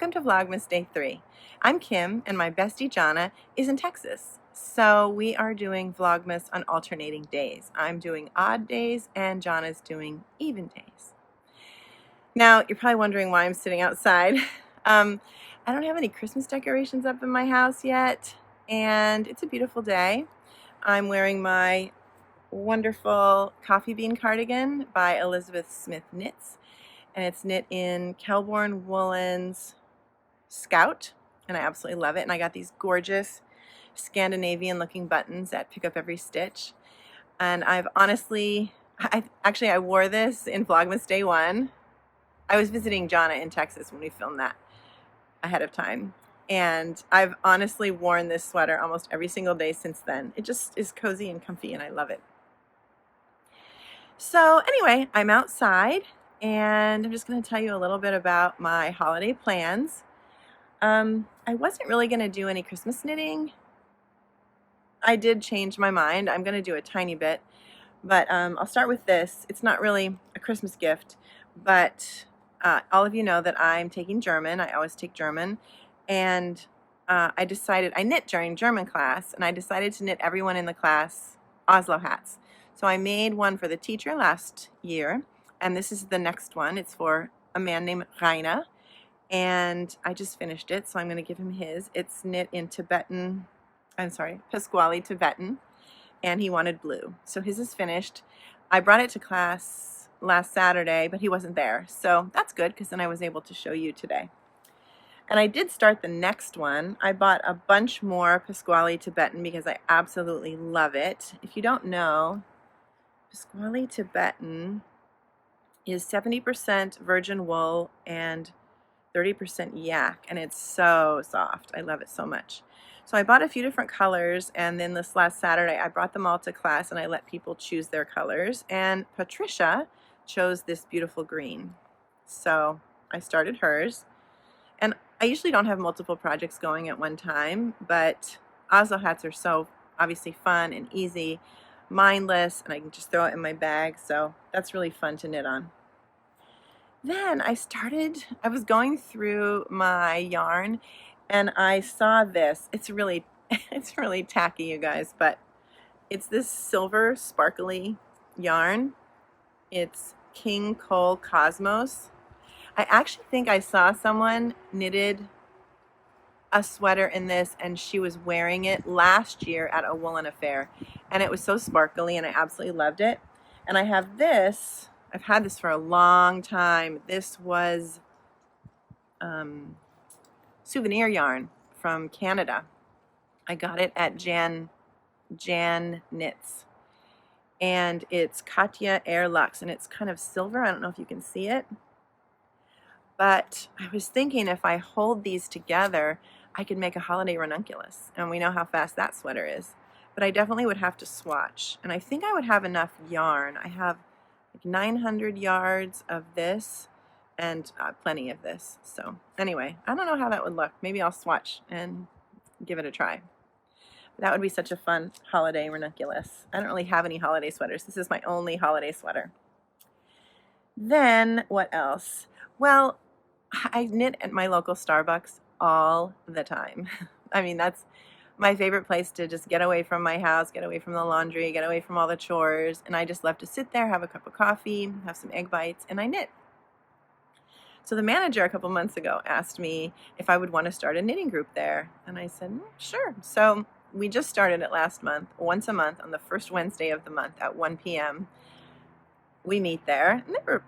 Welcome to Vlogmas Day 3. I'm Kim and my bestie Jonna is in Texas. So we are doing Vlogmas on alternating days. I'm doing odd days and Jonna's doing even days. Now you're probably wondering why I'm sitting outside. I don't have any Christmas decorations up in my house yet and it's a beautiful day. I'm wearing my wonderful coffee bean cardigan by Elizabeth Smith Knits. And it's knit in Kelborn Woolens Scout, and I absolutely love it. And I got these gorgeous Scandinavian looking buttons that pick up every stitch. And I've honestly, I wore this in Vlogmas Day 1. I was visiting Jonna in Texas when we filmed that ahead of time. And I've honestly worn this sweater almost every single day since then. It just is cozy and comfy and I love it. So anyway, I'm outside. And I'm just going to tell you a little bit about my holiday plans. I wasn't really going to do any Christmas knitting. I did change my mind. I'm going to do a tiny bit, but I'll start with this. It's not really a Christmas gift, but all of you know that I'm taking German. I always take German, and I knit during German class, and I decided to knit everyone in the class Oslo hats. So I made one for the teacher last year. And this is the next one. It's for a man named Raina. And I just finished it, so I'm going to give him his. It's knit in Pasquale Tibetan. And he wanted blue. So his is finished. I brought it to class last Saturday, but he wasn't there. So that's good, because then I was able to show you today. And I did start the next one. I bought a bunch more Pasquale Tibetan because I absolutely love it. If you don't know, Pasquale Tibetan is 70% virgin wool and 30% yak, and it's so soft. I love it so much. So I bought a few different colors, and then this last Saturday I brought them all to class and I let people choose their colors, and Patricia chose this beautiful green. So I started hers, and I usually don't have multiple projects going at one time, but Oslo hats are so obviously fun and easy, mindless, and I can just throw it in my bag, so that's really fun to knit on. Then I was going through my yarn and I saw this. It's really tacky, you guys, but it's this silver sparkly yarn. It's King Cole Cosmos. I actually think I saw someone knitted a sweater in this and she was wearing it last year at a woolen affair, and it was so sparkly and I absolutely loved it. And I have this. I've had this for a long time. This was souvenir yarn from Canada. I got it at Jan Knits, and it's Katya Air Luxe, and it's kind of silver. I don't know if you can see it, but I was thinking if I hold these together I could make a holiday ranunculus, and we know how fast that sweater is. But I definitely would have to swatch, and I think I would have enough yarn. I have like 900 yards of this and plenty of this. So anyway, I don't know how that would look. Maybe I'll swatch and give it a try. That would be such a fun holiday ranunculus. I don't really have any holiday sweaters. This is my only holiday sweater. Then what else? Well, I knit at my local Starbucks all the time. I mean, that's my favorite place to just get away from my house, get away from the laundry, get away from all the chores, and I just love to sit there, have a cup of coffee, have some egg bites, and I knit. So the manager a couple months ago asked me if I would want to start a knitting group there, and I said, sure. So we just started it last month, once a month on the first Wednesday of the month at 1 p.m. We meet there, and there were,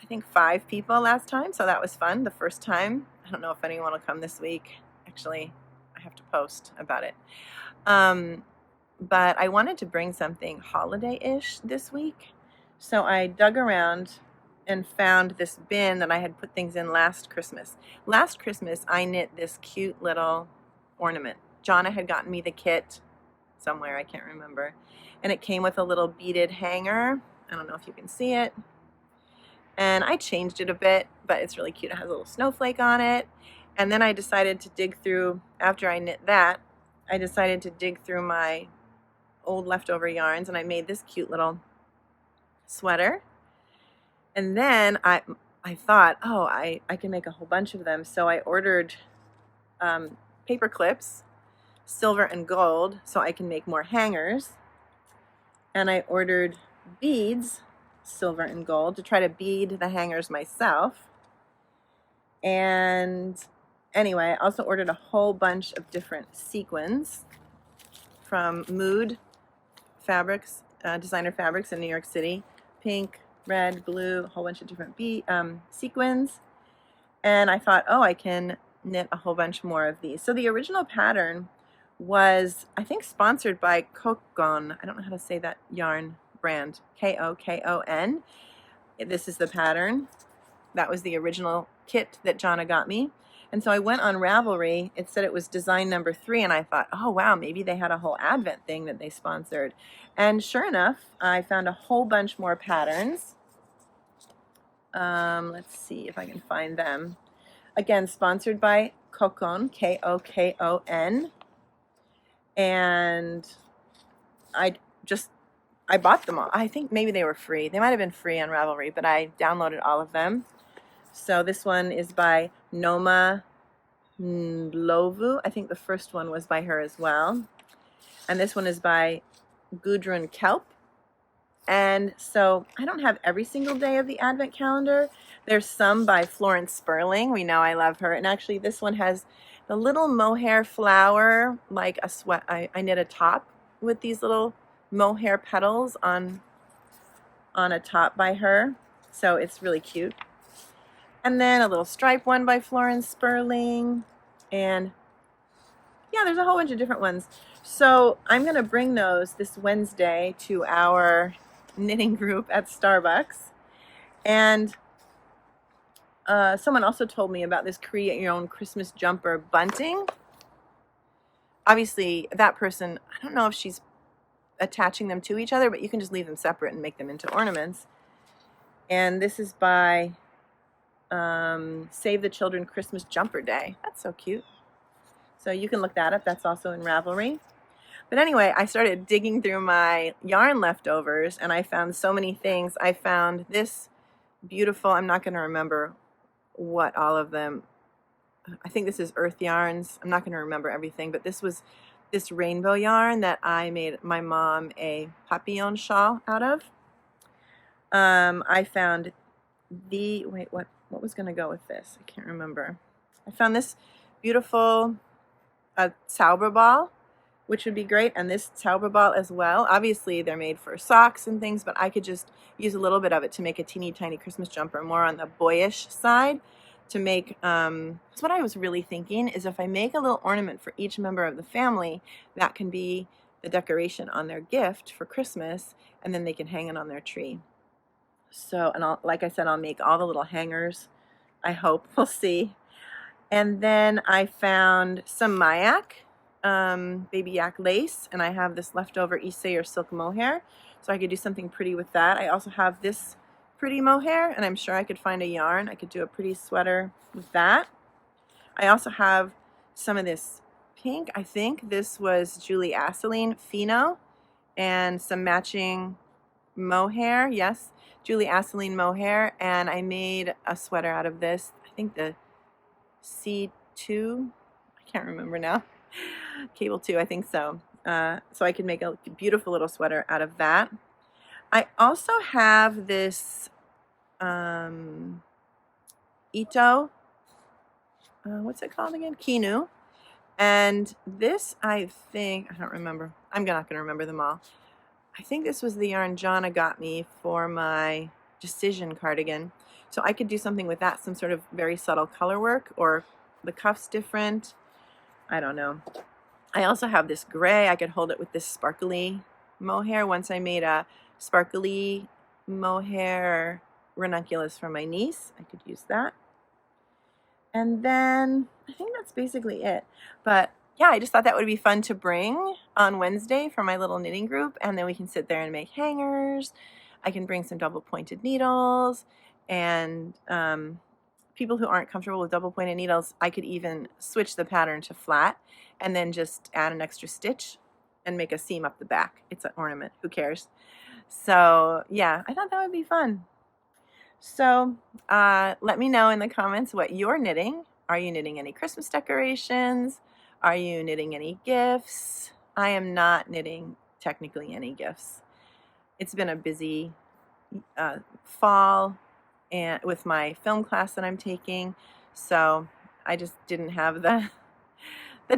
I think, 5 people last time, so that was fun. The first time. I don't know if anyone will come this week. Actually, I have to post about it. But I wanted to bring something holiday-ish this week. So I dug around and found this bin that I had put things in last Christmas. Last Christmas, I knit this cute little ornament. Jonna had gotten me the kit somewhere, I can't remember. And it came with a little beaded hanger. I don't know if you can see it. And I changed it a bit, but it's really cute. It has a little snowflake on it. And then I decided to dig through, after I knit that, I decided to dig through my old leftover yarns, and I made this cute little sweater. And then I thought, oh, I can make a whole bunch of them. So I ordered paper clips, silver and gold, so I can make more hangers. And I ordered beads, silver and gold, to try to bead the hangers myself. And anyway, I also ordered a whole bunch of different sequins from Mood Fabrics, designer fabrics in New York City. Pink, red, blue, a whole bunch of different sequins. And I thought, oh, I can knit a whole bunch more of these. So the original pattern was, I think, sponsored by Kokon. I don't know how to say that yarn brand. Kokon. This is the pattern. That was the original kit that Jonna got me. And so I went on Ravelry. It said it was design number 3, and I thought, oh wow, maybe they had a whole Advent thing that they sponsored. And sure enough, I found a whole bunch more patterns. Let's see if I can find them. Again, sponsored by Kokon, Kokon. And I bought them all. I think maybe they were free. They might have been free on Ravelry, but I downloaded all of them. So this one is by Noma Lovu. I think the first one was by her as well. And this one is by Gudrun Kelp. And so I don't have every single day of the Advent calendar. There's some by Florence Sperling. We know I love her. And actually this one has the little mohair flower, like a sweat. I knit a top with these little mohair petals on a top by her. So it's really cute. And then a little stripe one by Florence Sperling. And yeah, there's a whole bunch of different ones. So I'm going to bring those this Wednesday to our knitting group at Starbucks. And someone also told me about this create your own Christmas jumper bunting. Obviously, that person, I don't know if she's attaching them to each other, but you can just leave them separate and make them into ornaments. And this is by Save the Children Christmas Jumper Day. That's so cute. So you can look that up. That's also in Ravelry. But anyway, I started digging through my yarn leftovers and I found so many things. I found this beautiful, I'm not going to remember what all of them, I think this is Earth Yarns. I'm not going to remember everything, but this was this rainbow yarn that I made my mom a papillon shawl out of. I found what was going to go with this? I can't remember. I found this beautiful Zauberball, which would be great, and this Zauberball as well. Obviously, they're made for socks and things, but I could just use a little bit of it to make a teeny tiny Christmas jumper, more on the boyish side. To make, that's what I was really thinking, is if I make a little ornament for each member of the family, that can be the decoration on their gift for Christmas, and then they can hang it on their tree. So, and like I said, I'll make all the little hangers, I hope. We'll see. And then I found some Mayak, baby yak lace, and I have this leftover Issei or silk mohair, so I could do something pretty with that. I also have this pretty mohair, and I'm sure I could find a yarn. I could do a pretty sweater with that. I also have some of this pink. I think this was Julie Asseline Fino, and some matching mohair. Yes, Julie Asseline mohair, and I made a sweater out of this. I think the C2, I can't remember now. Cable 2, I think so. So I could make a beautiful little sweater out of that. I also have this Ito, what's it called again? Kinu. And this, I think, I don't remember. I'm not going to remember them all. I think this was the yarn Jonna got me for my Decision cardigan. So I could do something with that, some sort of very subtle color work, or the cuffs different. I don't know. I also have this gray. I could hold it with this sparkly mohair. Once I made a sparkly mohair ranunculus for my niece. I could use that. And then I think that's basically it. But yeah, I just thought that would be fun to bring on Wednesday for my little knitting group, and then we can sit there and make hangers. I can bring some double pointed needles, and people who aren't comfortable with double pointed needles, I could even switch the pattern to flat and then just add an extra stitch and make a seam up the back. It's an ornament, who cares? So yeah, I thought that would be fun. So let me know in the comments what you're knitting. Are you knitting any Christmas decorations? Are you knitting any gifts? I am not knitting technically any gifts. It's been a busy fall and with my film class that I'm taking, so I just didn't have the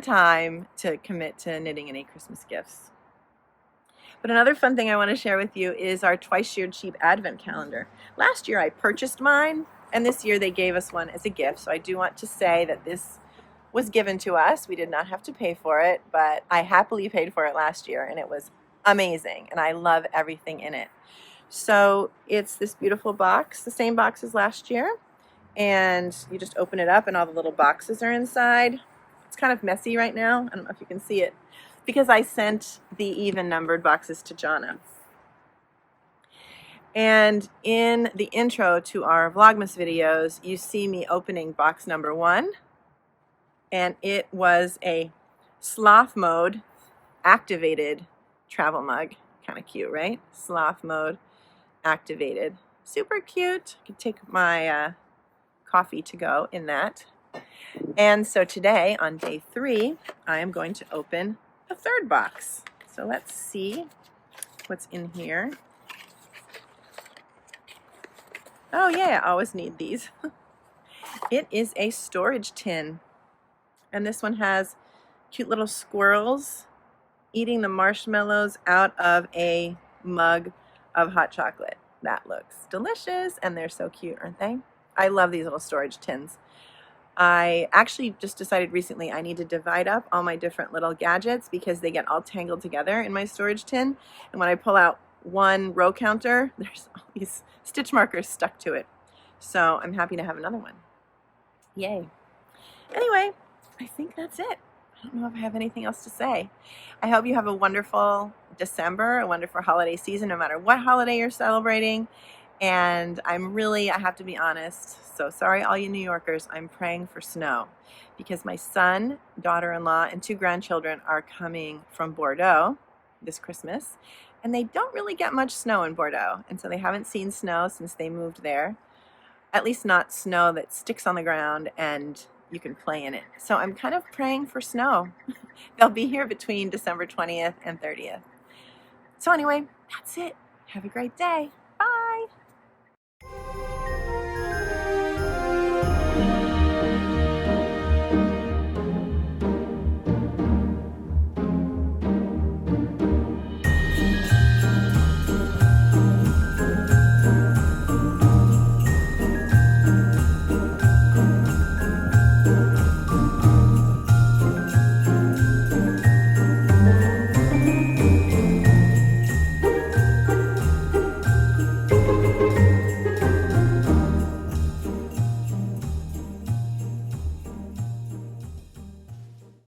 time to commit to knitting any Christmas gifts. But another fun thing I want to share with you is our Twice Sheared Cheap Advent Calendar. Last year I purchased mine, and this year they gave us one as a gift. So I do want to say that this was given to us. We did not have to pay for it, but I happily paid for it last year, and it was amazing, and I love everything in it. So it's this beautiful box, the same box as last year, and you just open it up and all the little boxes are inside. It's kind of messy right now. I don't know if you can see it, because I sent the even numbered boxes to Jonna. And in the intro to our Vlogmas videos, you see me opening box number 1, and it was a sloth mode activated travel mug. Kind of cute, right? Sloth mode activated. Super cute. I could take my coffee to go in that. And so today, on day 3, I am going to open the 3rd box. So let's see what's in here. Oh yeah, I always need these. It is a storage tin. And this one has cute little squirrels eating the marshmallows out of a mug of hot chocolate. That looks delicious, and they're so cute, aren't they? I love these little storage tins. I actually just decided recently I need to divide up all my different little gadgets because they get all tangled together in my storage tin. And when I pull out one row counter, there's all these stitch markers stuck to it. So I'm happy to have another one. Yay. Anyway, I think that's it. I don't know if I have anything else to say. I hope you have a wonderful December, a wonderful holiday season, no matter what holiday you're celebrating. And I have to be honest, so sorry all you New Yorkers, I'm praying for snow because my son, daughter-in-law, and 2 grandchildren are coming from Bordeaux this Christmas, and they don't really get much snow in Bordeaux, and so they haven't seen snow since they moved there, at least not snow that sticks on the ground and you can play in it. So I'm kind of praying for snow. They'll be here between December 20th and 30th. So anyway, that's it. Have a great day.